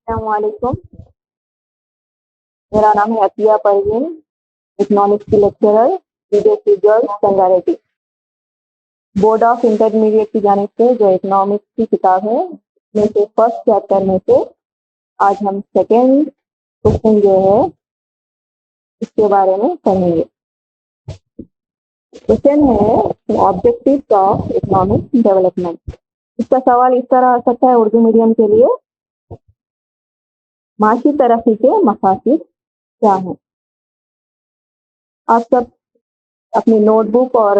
السلام علیکم، میرا نام ہے عطیہ پروین، اکنامکس کی lecturer BSc girls Sangareddy. Board of intermediate کی جانب سے جو اکنامکس کی کتاب ہے اس میں سے فرسٹ چیپٹر میں سے آج ہم سیکنڈ کوشچن جو ہے اس کے بارے میں پڑھیں گے۔ کوشچن ہے آبجیکٹیوز آف اکنامک ڈیولپمنٹ۔ اس کا سوال اس طرح آ سکتا ہے اردو میڈیم کے لیے، معاشی ترقی کے مقاصد کیا ہیں؟ آپ سب اپنی نوٹ بک اور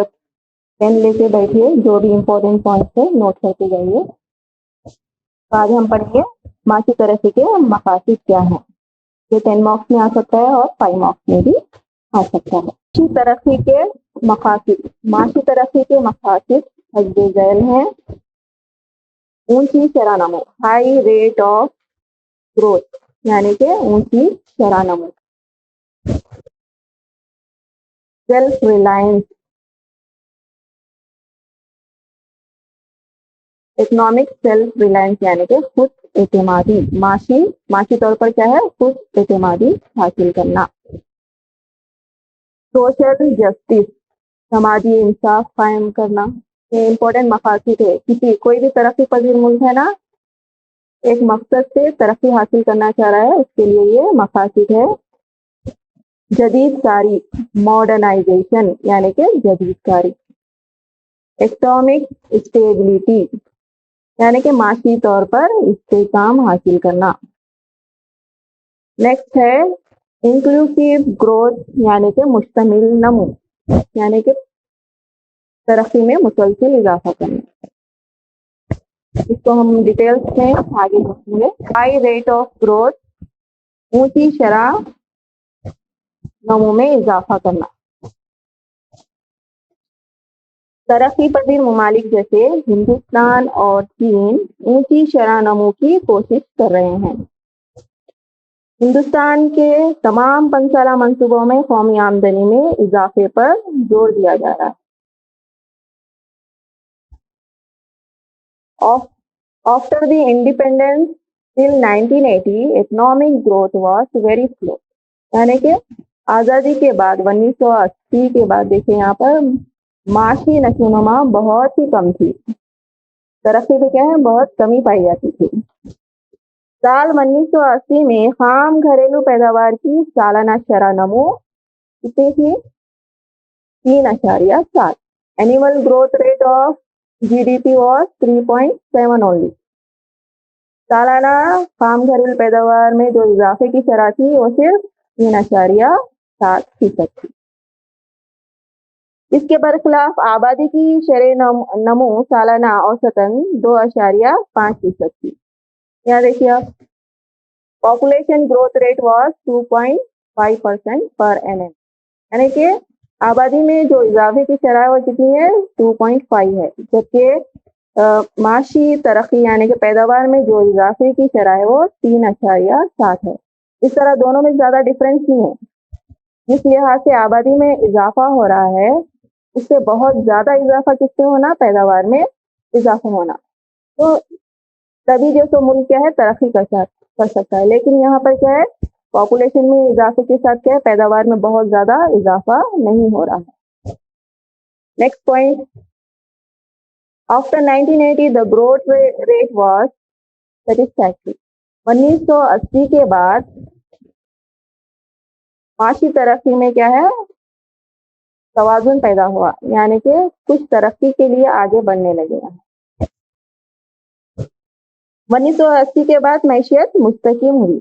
پین لے کے بیٹھیے، جو بھی امپورٹنٹ پوائنٹس ہے نوٹ کر کے جائیے۔ آج ہم پڑھیں گے معاشی ترقی کے مقاصد کیا ہیں۔ یہ 10 مارکس میں آ سکتا ہے اور 5 مارکس میں بھی آ سکتا ہے۔ معاشی ترقی کے مقاصد، معاشی ترقی کے مقاصد حسب ذیل ہیں: اونچی شرح نمو، ہائی ریٹ آف گروتھ، یعنی کہ اونچی شرح نمو۔ Self reliance, economic self reliance یعنی کہ خود اعتمادی، معاشی طور پر کیا ہے؟ خود اعتمادی حاصل کرنا۔ سوشل جسٹس، سماجی انصاف قائم کرنا۔ یہ امپورٹنٹ مقاصد ہے۔ کوئی بھی ترقی پذیر ملک ہے نا، ایک مقصد سے ترقی حاصل کرنا چاہ رہا ہے، اس کے لیے یہ مقاصد ہے۔ جدید کاری، ماڈرنائزیشن یعنی کہ جدید کاری۔ اکنامک اسٹیبلٹی یعنی کہ معاشی طور پر استحکام حاصل کرنا۔ نیکسٹ ہے انکلوسیو گروتھ یعنی کہ مشتمل نمو، یعنی کہ ترقی میں مسلسل اضافہ کرنا۔ اس کو ہم ڈیٹیلس میں آگے دیکھیں گے۔ ہائی ریٹ آف گروتھ، اونچی شرح نمو میں اضافہ کرنا۔ ترقی پذیر ممالک جیسے ہندوستان اور چین اونچی شرح نمو کی کوشش کر رہے ہیں۔ ہندوستان کے تمام 5 سالہ منصوبوں میں قومی آمدنی میں اضافے پر زور دیا جا رہا ہے۔ After the independence till 1980, economic growth was very slow. یعنی کہ آزادی کے بعد 1980 کے بعد دیکھیں یہاں پر معاشی نشو و نما بہت ہی کم تھی، ترقی بھی کیا ہے بہت کمی پائی جاتی تھی۔ سال 1980 میں خام گھریلو پیداوار کی سالانہ شرح نمو کتنی تھی؟ 3.7۔ Annual growth rate of GDP was 3.7 only۔ سالانہ خام گھریلو پیداوار میں جو اضافے کی شرح تھی وہ صرف 3.7% تھی۔ اس کے برخلاف آبادی کی شرح نمو سالانہ اوسطاً 2.5% تھی۔ یہاں دیکھیے آپ، population growth rate was 2.5% per annum، یعنی کہ آبادی میں جو اضافے کی شرح وہ کتنی ہے؟ 2.5 ہے، جبکہ معاشی ترقی یعنی کہ پیداوار میں جو اضافے کی شرح ہے وہ 3.7 ہے۔ اس طرح دونوں میں زیادہ ڈفرینس نہیں ہے۔ جس لحاظ سے آبادی میں اضافہ ہو رہا ہے اس سے بہت زیادہ اضافہ کس سے ہونا؟ پیداوار میں اضافہ ہونا، تو تبھی جیسے ملک کیا ہے ترقی کر سکتا ہے۔ لیکن یہاں پر کیا ہے، پاپولیشن میں اضافے کے ساتھ کیا ہے پیداوار میں بہت زیادہ اضافہ نہیں ہو رہا ہے۔ Next point, after 1980 the growth rate was satisfactory۔ 1980 کے بعد معاشی ترقی میں کیا ہے توازن پیدا ہوا، یعنی کہ کچھ ترقی کے لیے آگے بڑھنے لگے ہیں۔ 1980 کے بعد معیشت مستحکم ہوئی۔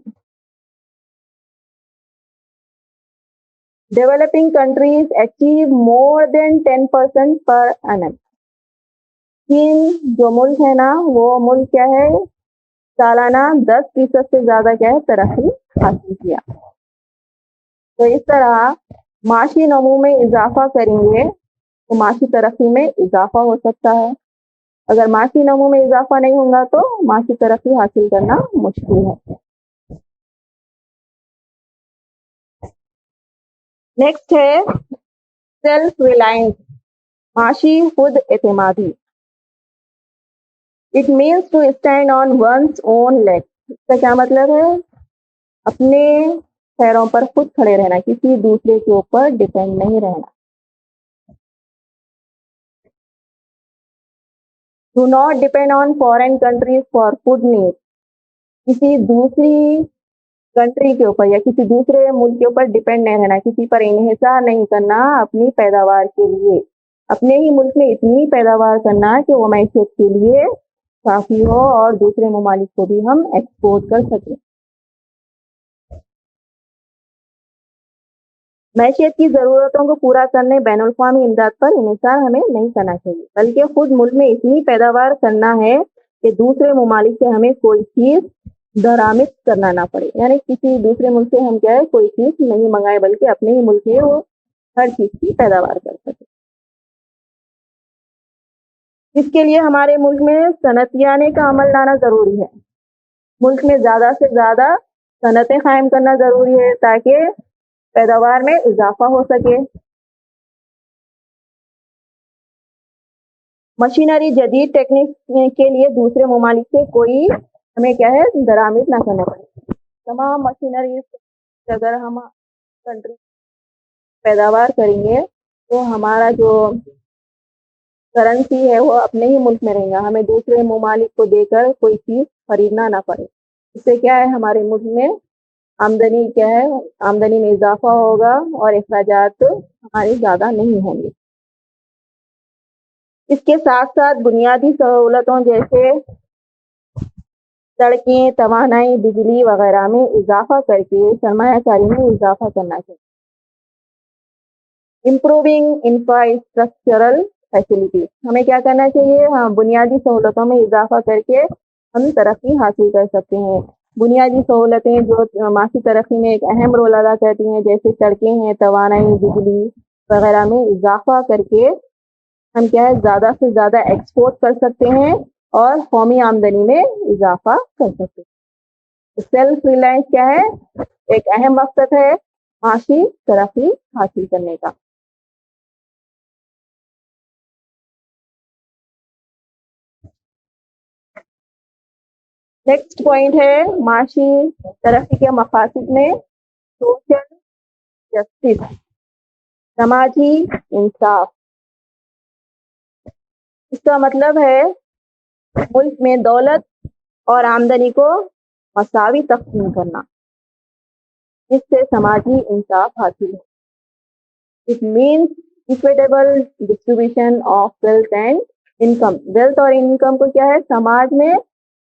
ڈیولپنگ کنٹریز اچیو مور دین 10% پر annum۔ چین جو ملک ہے نا، وہ ملک کیا ہے سالانہ 10% سے زیادہ کیا ہے ترقی حاصل کیا۔ تو اس طرح معاشی نمو میں اضافہ کریں گے تو معاشی ترقی میں اضافہ ہو سکتا ہے۔ اگر معاشی نمو میں اضافہ نہیں ہوگا تو معاشی ترقی حاصل کرنا مشکل ہے۔ نیکسٹ ہے سیلف ریلائنس، معاشی خود اعتمادی۔ It means to stand on one's own legs، اس کا کیا مطلب ہے؟ اپنے پیروں پر خود کھڑے رہنا، کسی دوسرے کے اوپر ڈپینڈ نہیں رہنا. Do not depend on foreign countries for food need. کسی دوسری کنٹری کے اوپر یا کسی دوسرے ملک کے اوپر ڈپینڈ نہیں رہنا، کسی پر انحصار نہیں کرنا اپنی پیداوار کے لیے. اپنے ہی ملک میں اتنی پیداوار کرنا کہ وہ معیشت کے لیے کافی ہو اور دوسرے ممالک کو بھی ہم ایکسپورٹ کر سکیں. معیشت کی ضرورتوں کو پورا کرنے بین الاقوامی امداد پر انحصار ہمیں نہیں کرنا چاہیے، بلکہ خود ملک میں اتنی پیداوار کرنا ہے کہ دوسرے ممالک سے ہمیں کوئی چیز درآمد کرنا نہ پڑے. یعنی کسی دوسرے ملک سے ہم کیا ہے کوئی چیز نہیں منگائے، بلکہ اپنے ہی ملک میں وہ ہر چیز کی پیداوار کر سکے. اس کے لیے ہمارے ملک میں صنعتیانے کا عمل لانا ضروری ہے. ملک میں زیادہ سے زیادہ صنعتیں قائم کرنا ضروری ہے تاکہ پیداوار میں اضافہ ہو سکے. مشینری جدید ٹیکنیک کے لیے دوسرے ممالک سے کوئی ہمیں کیا ہے درآمد نہ کرنا پڑے. تمام مشینری اگر ہم کنٹری پیداوار کریں گے تو ہمارا جو کرنسی ہے وہ اپنے ہی ملک میں رہے گا، ہمیں دوسرے ممالک کو دے کر کوئی چیز خریدنا نہ پڑے. اس سے کیا ہے ہمارے ملک میں آمدنی کیا ہے آمدنی میں اضافہ ہوگا اور اخراجات ہمارے زیادہ نہیں ہوں گے. اس کے ساتھ ساتھ بنیادی سہولتوں جیسے سڑکیں، توانائی، بجلی وغیرہ میں اضافہ کر کے سرمایہ کاری میں اضافہ کرنا چاہیے. امپروونگ انفراسٹرکچرل فیسلٹیز، ہمیں کیا کرنا چاہیے؟ ہاں، بنیادی سہولتوں میں اضافہ کر کے ہم ترقی حاصل کر سکتے ہیں. بنیادی سہولتیں جو معاشی ترقی میں ایک اہم رول ادا کرتی ہیں، جیسے سڑکیں ہیں، توانائی، بجلی وغیرہ میں اضافہ کر کے ہم کیا ہے زیادہ سے زیادہ ایکسپورٹ کر سکتے ہیں اور قومی آمدنی میں اضافہ کر سکتے ہیں. سیلف ریلائنس کیا ہے؟ ایک اہم مقصد ہے معاشی ترقی حاصل کرنے کا. نیکسٹ پوائنٹ ہے معاشی ترقی کے مقاصد میں سوشل جسٹس، سماجی انصاف. اس کا مطلب ہے ملک میں دولت اور آمدنی کو مساوی تقسیم کرنا، جس سے سماجی انصاف حاصل ہو. It means equitable distribution of wealth and income. Wealth اور انکم کو کیا ہے سماج میں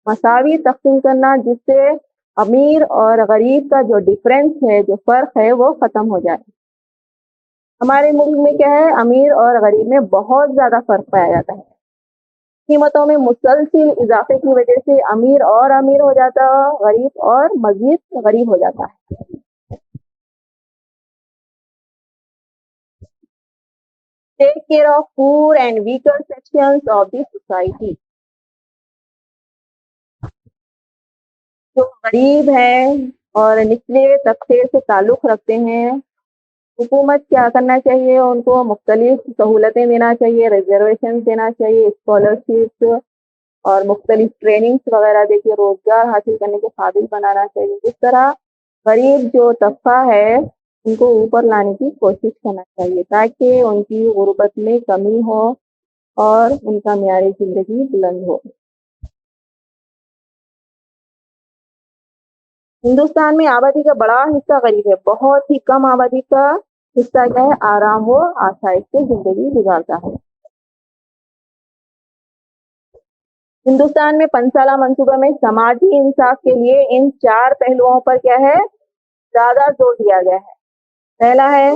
مساوی تقسیم کرنا، جس سے امیر اور غریب کا جو ڈفرینس ہے، جو فرق ہے، وہ ختم ہو جائے. ہمارے ملک میں کیا ہے امیر اور غریب میں بہت زیادہ فرق پایا جاتا ہے. قیمتوں میں مسلسل اضافے کی وجہ سے امیر اور امیر ہو جاتا ہے، غریب اور مزید غریب ہو جاتا ہے. Take care of poor and weaker sections of the society. جو غریب ہیں اور نچلے طبقے سے تعلق رکھتے ہیں، حکومت کیا کرنا چاہیے؟ ان کو مختلف سہولتیں دینا چاہیے، ریزرویشن دینا چاہیے، اسکالرشپس اور مختلف ٹریننگس وغیرہ دے کے روزگار حاصل کرنے کے قابل بنانا چاہیے. اس طرح غریب جو طبقہ ہے ان کو اوپر لانے کی کوشش کرنا چاہیے تاکہ ان کی غربت میں کمی ہو اور ان کا معیار زندگی بلند ہو. ہندوستان میں آبادی کا بڑا حصہ غریب ہے. بہت ہی کم آبادی کا حصہ کیا ہے آرام و آسائش سے زندگی گزارتا ہے. ہندوستان میں 5 سالہ منصوبہ میں سماجی انصاف کے لیے ان 4 پہلوؤں پر کیا ہے زیادہ زور دیا گیا ہے. پہلا ہے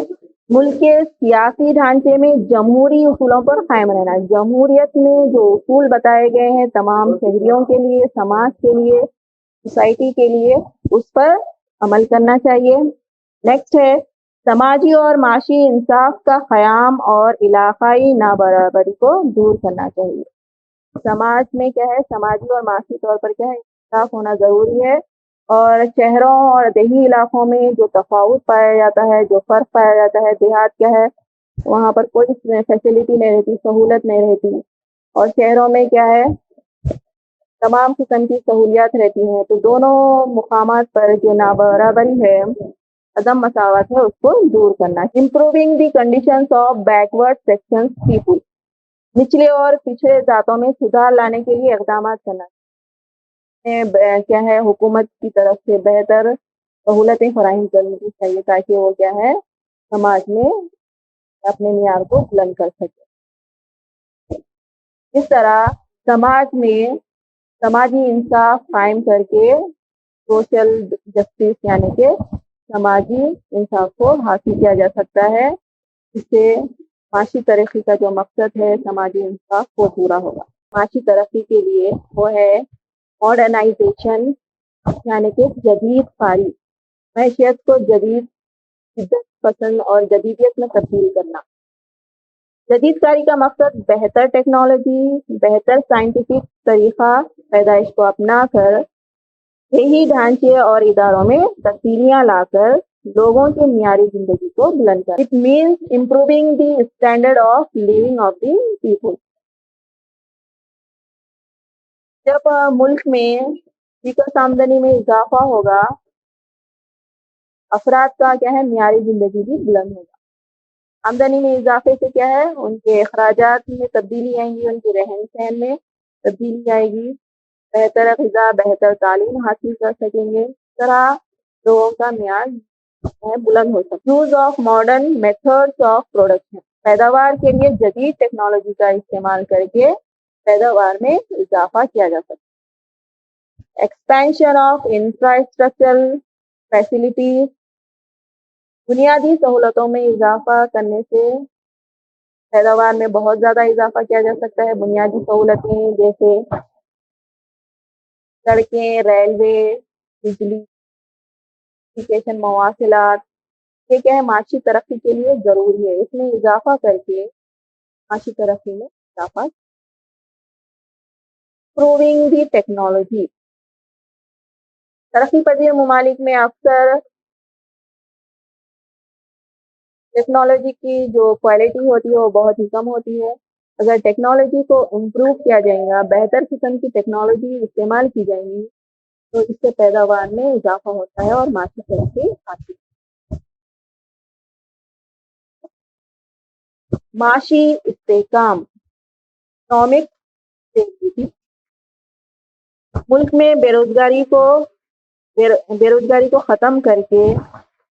ملک کے سیاسی ڈھانچے میں جمہوری اصولوں پر قائم رہنا. جمہوریت میں جو اصول بتائے گئے ہیں تمام شہریوں کے لیے، سماج کے لیے، سوسائٹی کے لیے، اس پر عمل کرنا چاہیے. نیکسٹ ہے سماجی اور معاشی انصاف کا قیام اور علاقائی نابرابری کو دور کرنا چاہیے. سماج میں کیا ہے سماجی اور معاشی طور پر کیا ہے انصاف ہونا ضروری ہے، اور شہروں اور دیہی علاقوں میں جو تفاوت پایا جاتا ہے، جو فرق پایا جاتا ہے، دیہات کیا ہے وہاں پر کوئی فیسلٹی نہیں رہتی، سہولت نہیں رہتی، اور شہروں میں کیا ہے تمام قسم کی سہولیات رہتی ہیں، تو دونوں مقامات پر جو نابرابری ہے، عدم مساوات ہے، اس کو دور کرنا. Improving the conditions of backward sections people, نچلے اور پچھڑے ذاتوں میں سدھار لانے کے لیے اقدامات کرنا. کیا ہے، حکومت کی طرف سے بہتر سہولتیں فراہم کرنی چاہیے تاکہ وہ کیا ہے، سماج میں اپنے معیار کو بلند کر سکے. اس طرح سماج میں سماجی انصاف قائم کر کے سوشل جسٹس یعنی کہ سماجی انصاف کو حاصل کیا جا سکتا ہے. اس سے معاشی ترقی کا جو مقصد ہے سماجی انصاف وہ پورا ہوگا. معاشی ترقی کے لیے وہ ہے ماڈرنائزیشن یعنی کہ جدید کاری، معیشت کو جدید شدت پسند اور جدیدیت میں تبدیل کرنا. جدید کاری کا مقصد بہتر ٹیکنالوجی، بہتر سائنٹیفک طریقہ پیدائش کو اپنا کر یہی ڈھانچے اور اداروں میں تبدیلیاں لا کر لوگوں کی معیاری زندگی کو بلند کر. It means improving the standard of living of the people. جب ملک میں فیکس آمدنی میں اضافہ ہوگا، افراد کا کیا ہے، معیاری زندگی بھی بلند ہوگا. آمدنی میں اضافے سے کیا ہے، ان کے اخراجات میں تبدیلی آئیں گی، ان کے رہن سہن میں تبدیلی آئے گی، بہتر غذا، بہتر تعلیم حاصل کر سکیں گے. اس طرح لوگوں کا معیار بلند ہو سکتا. Use of modern methods of production, پیداوار کے لیے جدید ٹیکنالوجی کا استعمال کر کے پیداوار میں اضافہ کیا جا سکتا. ایکسپینشن آف انفراسٹرکچر فیسلٹیز، بنیادی سہولتوں میں اضافہ کرنے سے پیداوار میں بہت زیادہ اضافہ کیا جا سکتا ہے. بنیادی سہولتیں جیسے سڑکیں، ریلوے، بجلی، ایجوکیشن، مواصلات، یہ کیا ہے، معاشی ترقی کے لیے ضروری ہے. اس میں اضافہ کر کے معاشی ترقی میں اضافہ. امپروونگ دی ٹیکنالوجی، ترقی پذیر ممالک میں اکثر ٹیکنالوجی کی جو کوالٹی ہوتی ہے وہ بہت ہی کم ہوتی ہے. اگر ٹیکنالوجی کو امپروو کیا جائے گا، بہتر قسم کی ٹیکنالوجی استعمال کی جائیں گی، تو اس سے پیداوار میں اضافہ ہوتا ہے اور معاشی ترقی آتی ہے. معاشی استحکام، اکنامک اسٹیبلٹی، ملک میں بے روزگاری کو ختم کر کے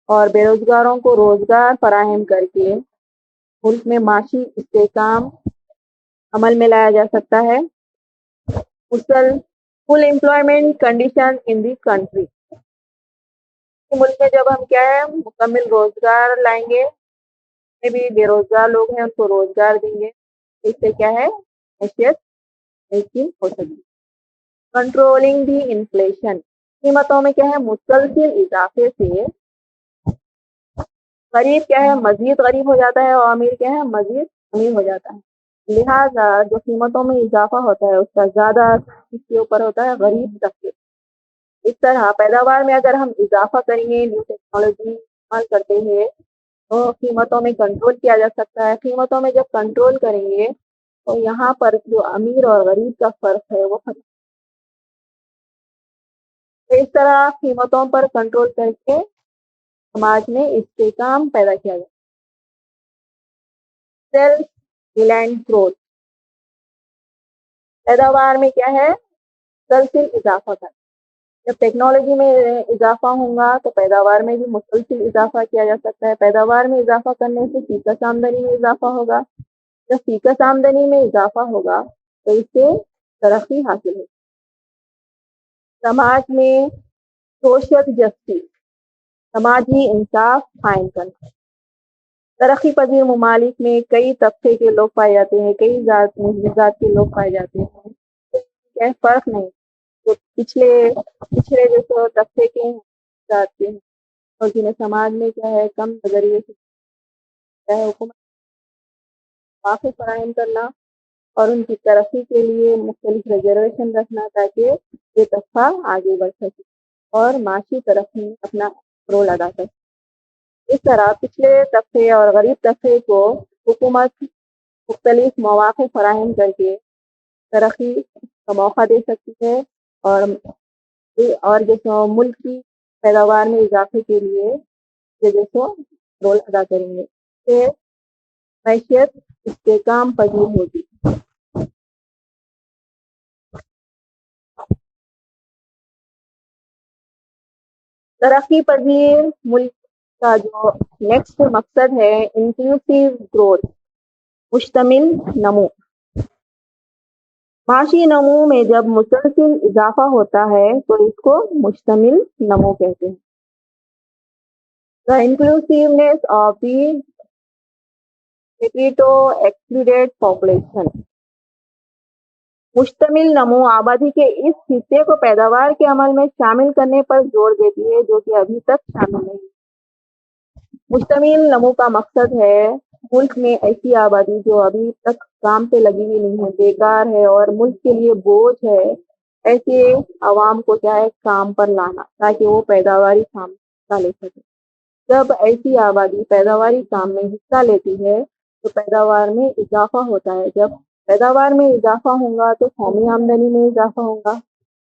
اور بے روزگاروں کو روزگار فراہم کر کے ملک میں معاشی استحکام عمل میں لایا جا سکتا ہے. فل employment condition in the country, ملک میں جب ہم کیا ہے مکمل روزگار لائیں گے، بھی بے روزگار لوگ ہیں ان کو روزگار دیں گے، اس سے کیا ہے معیشت بہتر ہو سکتی. کنٹرولنگ دی انفلیشن، قیمتوں میں کیا ہے مسلسل اضافے سے غریب کیا ہے مزید غریب ہو جاتا ہے اور امیر کیا ہے مزید امیر ہو جاتا ہے. لہذا جو قیمتوں میں اضافہ ہوتا ہے اس کا زیادہ کس کے اوپر ہوتا ہے، غریب طبقے. اس طرح پیداوار میں اگر ہم اضافہ کریں گے، نیو ٹیکنالوجی استعمال کرتے ہیں، تو قیمتوں میں کنٹرول کیا جا سکتا ہے. قیمتوں میں جب کنٹرول کریں گے تو یہاں پر جو امیر اور غریب کا فرق ہے وہ ختم. اس طرح قیمتوں پر کنٹرول کر کے سماج میں استحکام پیدا کیا جائے. سیلف ریلائنٹ گروتھ، پیداوار میں کیا ہے مسلسل اضافہ کرنا. جب ٹیکنالوجی میں اضافہ ہوگا تو پیداوار میں بھی مسلسل اضافہ کیا جا سکتا ہے. پیداوار میں اضافہ کرنے سے فیکس آمدنی میں اضافہ ہوگا. جب فیکس آمدنی میں اضافہ ہوگا تو اس سے ترقی حاصل ہوگی. سماج میں سوشل جسٹس، سماجی انصاف قائم کرنا. ترقی پذیر ممالک میں کئی طبقے کے لوگ پائے جاتے ہیں، کئی ذات کے لوگ پائے جاتے ہیں. کیا فرق نہیں، تو پچھڑے جو طبقے کے ذات کے ہیں اور جنہیں سماج میں کیا ہے کم نظریے سے کیا ہے حکومت معافی فراہم کرنا اور ان کی ترقی کے لیے مختلف ریزرویشن رکھنا تاکہ یہ طبقہ آگے بڑھ سکے اور معاشی ترقی میں اپنا رول ادا کر سکے. اس طرح پچھلے طبقے اور غریب طبقے کو حکومت مختلف مواقع فراہم کر کے ترقی کا موقع دے سکتی ہے اور جو سو ملک کی پیداوار میں اضافے کے لیے یہ جو سو رول ادا کریں گے، کہ معیشت استحکام پذیر ہوگی۔ ترقی پذیر ملک کا جو نیکسٹ مقصد ہے انکلوسیو گروتھ، مشتمل نمو۔ معاشی نمو میں جب مسلسل اضافہ ہوتا ہے تو اس کو مشتمل نمو کہتے ہیں۔ The inclusiveness of the heteroexcluded population۔ مشتمل نمو آبادی کے اس حصے کو پیداوار کے عمل میں شامل کرنے پر زور دیتی ہے جو کہ ابھی تک شامل نہیں۔ مشتمل نمو کا مقصد ہے ملک میں ایسی آبادی جو ابھی تک کام پہ لگی ہوئی نہیں ہے، بیکار ہے اور ملک کے لیے بوجھ ہے، ایسے عوام کو کیا ہے کام پر لانا تاکہ وہ پیداواری کام حصہ لے سکے۔ جب ایسی آبادی پیداواری کام میں حصہ لیتی ہے تو پیداوار میں اضافہ ہوتا ہے۔ جب پیداوار میں اضافہ ہوگا تو قومی آمدنی میں اضافہ ہوگا،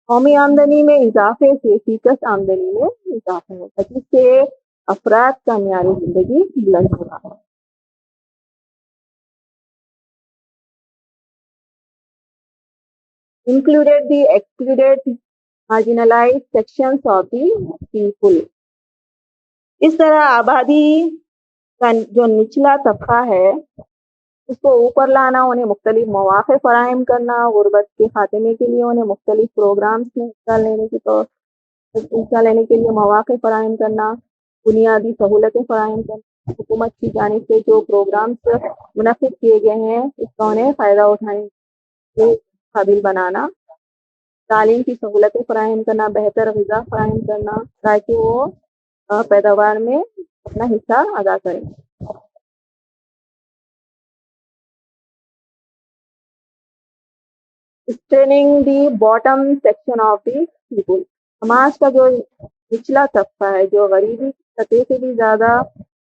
قومی آمدنی میں اضافے سے فیکس آمدنی میں اضافہ ہوگا، جس سے افراد کا معیار زندگی بلند ہوگا۔ Included the excluded marginalized sections of the people۔ اس طرح آبادی کا جو نچلا طبقہ ہے اس کو اوپر لانا، انہیں مختلف مواقع فراہم کرنا، غربت کے خاتمے کے لیے انہیں مختلف پروگرامز میں حصہ لینے کے لیے مواقع فراہم کرنا، بنیادی سہولتیں فراہم کرنا، حکومت کی جانب سے جو پروگرامز منعقد کیے گئے ہیں اس کا انہیں فائدہ اٹھانے کے قابل بنانا، تعلیم کی سہولتیں فراہم کرنا، بہتر غذا فراہم کرنا تاکہ وہ پیداوار میں اپنا حصہ ادا کریں۔ Strengthening the bottom section of the people۔ سماج کا جو نچلا طبقہ ہے جو غریبی کی سطح سے بھی زیادہ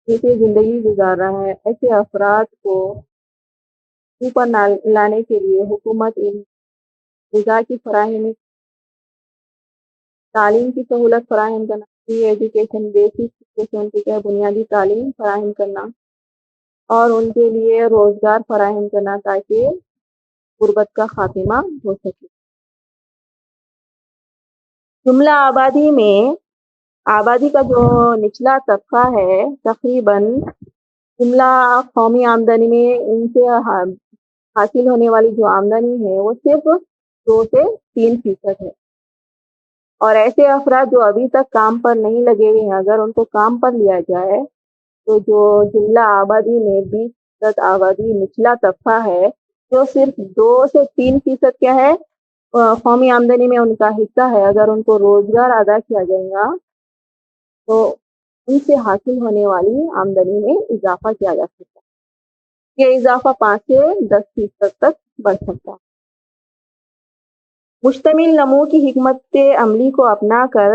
نیچے زندگی گزار رہا ہے، ایسے افراد کو اوپر لانے کے لیے حکومت غذا کی فراہمی، تعلیم کی سہولت فراہم کرنا، فری ایجوکیشن، بیسک ایجوکیشن کی بنیادی تعلیم فراہم کرنا اور ان کے لیے روزگار فراہم کرنا تاکہ غربت کا خاتمہ ہو سکے۔ جملہ آبادی میں آبادی کا جو نچلا طبقہ ہے تقریباً جملہ قومی آمدنی میں ان سے حاصل ہونے والی جو آمدنی ہے وہ صرف 2 سے 3% ہے، اور ایسے افراد جو ابھی تک کام پر نہیں لگے ہوئے ہیں اگر ان کو کام پر لیا جائے تو جو جملہ آبادی میں 20% آبادی نچلا طبقہ ہے جو صرف 2 سے 3% کیا ہے قومی آمدنی میں ان کا حصہ ہے، اگر ان کو روزگار ادا کیا جائے گا تو ان سے حاصل ہونے والی آمدنی میں اضافہ کیا جا سکتا ہے۔ یہ اضافہ 5 سے 10% تک بڑھ سکتا ہے۔ مشتمل نمو کی حکمت عملی کو اپنا کر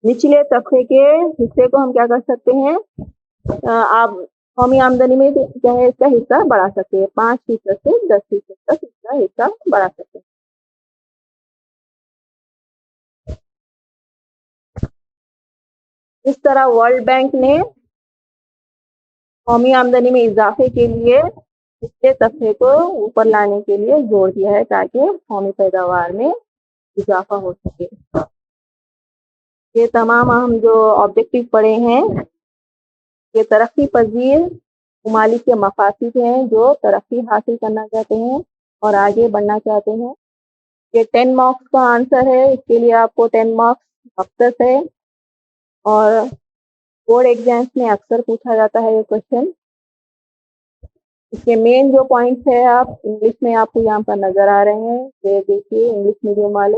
نچلے طبقے کے حصے کو ہم کیا کر سکتے ہیں، آپ قومی آمدنی میں کیا ہے اس کا حصہ بڑھا سکتے ہیں، 5% سے 10% تک اس کا حصہ بڑھا سکتے ہیں۔ اس طرح ورلڈ بینک نے قومی آمدنی میں اضافے کے لیے نچلے طبقے کو اوپر لانے کے لیے زور دیا ہے تاکہ قومی پیداوار میں اضافہ ہو سکے۔ یہ تمام ہم جو آبجیکٹو پڑھے ہیں یہ ترقی پذیر ممالک کے مقاصد ہیں جو ترقی حاصل کرنا چاہتے ہیں اور آگے بڑھنا چاہتے ہیں۔ یہ 10 مارکس کا آنسر ہے، اس کے لیے آپ کو 10 مارکس مختص ہے، اور بورڈ ایگزامس میں اکثر پوچھا جاتا ہے یہ کوشچن۔ اس کے مین جو پوائنٹس ہے آپ انگلش میں آپ کو یہاں پر نظر آ رہے ہیں، یہ دیکھیے انگلش میڈیم والے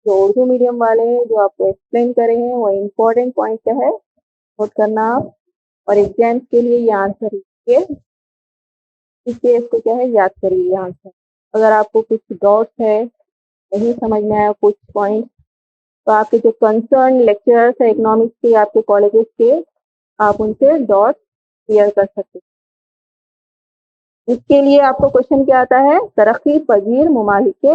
جو اردو میڈیم والے ہیں جو آپ کو ایکسپلین کرے ہیں وہ امپورٹنٹ پوائنٹ کیا ہے نوٹ کرنا آپ، اور ایگزامس کے لیے یہ آنسر لکھیے، اس کے اس کو کیا ہے یاد کریے یہ آنسر۔ اگر آپ کو کچھ ڈاؤٹس ہے نہیں سمجھ میں آیا کچھ پوائنٹ تو آپ کے جو کنسرن لیکچررس ہیں اکنامکس کے آپ کے کالجز کے آپ ان سے ڈاٹ کلیئر کر سکتے ہیں۔ اس کے لیے آپ کو کوشچن کیا آتا ہے، ترقی پذیر ممالک کے